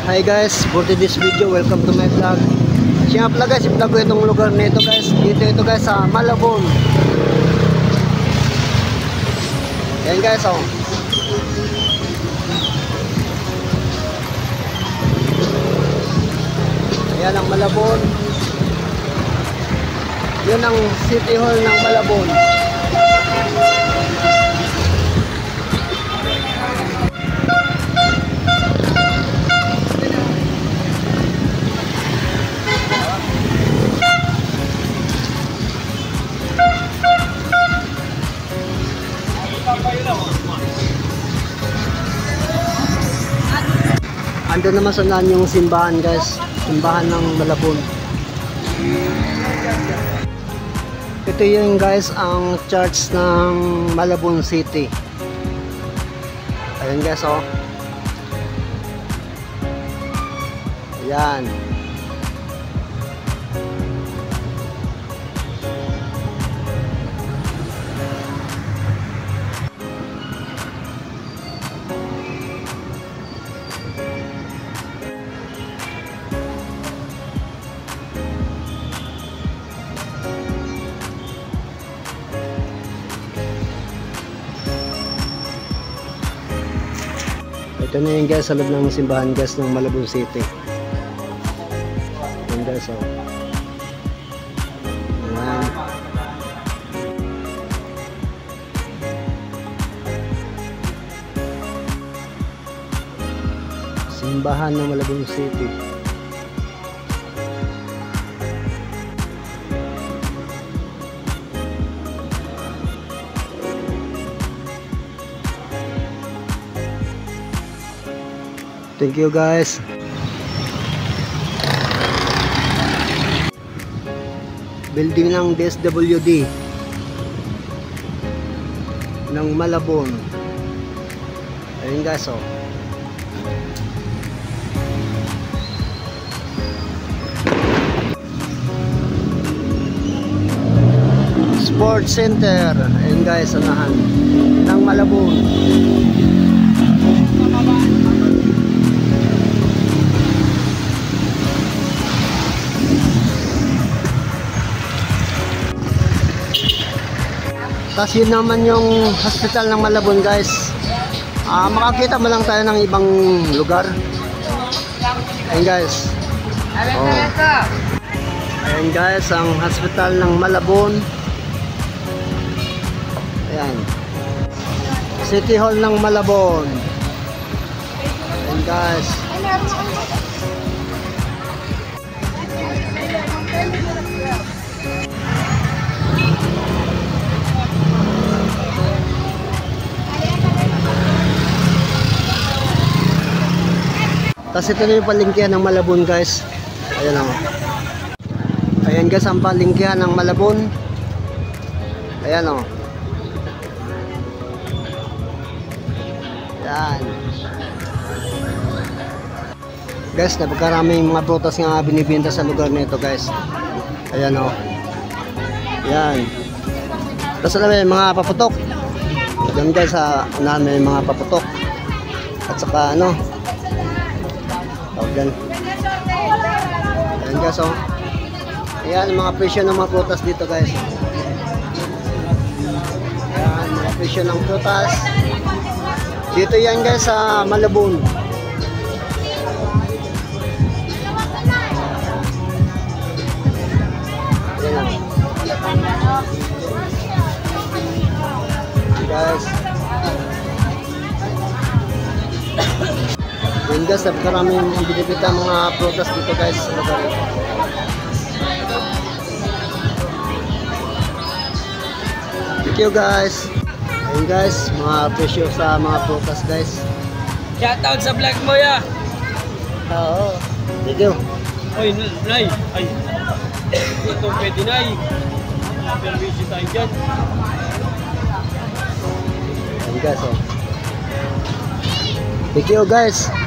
Hi guys, for this video, welcome to my vlog. Siya pala guys, i-vlog ko itong lugar na ito guys. Ito guys sa Malabon. Yan guys oh. Ayan ang Malabon. Yun ang City Hall ng Malabon. Ando naman sa naan yung simbahan guys, simbahan ng Malabon. Ito yung guys ang church ng Malabon City. Ayan guys oh. Ayan. Ito na yung guys sa loob ng simbahan guys ng Malabon City. Yan guys oh. Ayan. Simbahan ng Malabon City. Thank you guys. Building ng DSWD ng Malabon. Ayun guys oh. Sports Center. Ayun guys, sanahan ng Malabon. Tapos yun naman yung hospital ng Malabon guys. Makakita mo lang tayo ng ibang lugar. Ayun guys oh. Ayun guys ang hospital ng Malabon. Ayan, City Hall ng Malabon. Ayun guys. Tapos ito na yung palengkehan ng Malabon guys. Ayan o. Ayan guys ang palengkehan ng Malabon. Ayan o. Ayan. Guys, napakaraming mga prutas nga binibenta sa lugar na ito guys. Ayan o. Ayan. Tapos na may mga paputok. Ayan guys, unahan may mga paputok. At saka ano, ayan. Ayan guys oh. Ayan mga presyo ng mga prutas dito guys. Ayan mga presyo ng prutas dito yan guys sa Malabon. Ayan guys. Yun guys, napakaraming binibita mga prutas dito guys sa lugar ito. Thank you guys. Ayun guys, mga presyo sa mga prutas guys. Shoutout sa vlog mo ya. Oo. Thank you. Oy, Nay. Ay. Ito pwede Nay. Permission tayo dyan. Ayun guys oh. Thank you guys.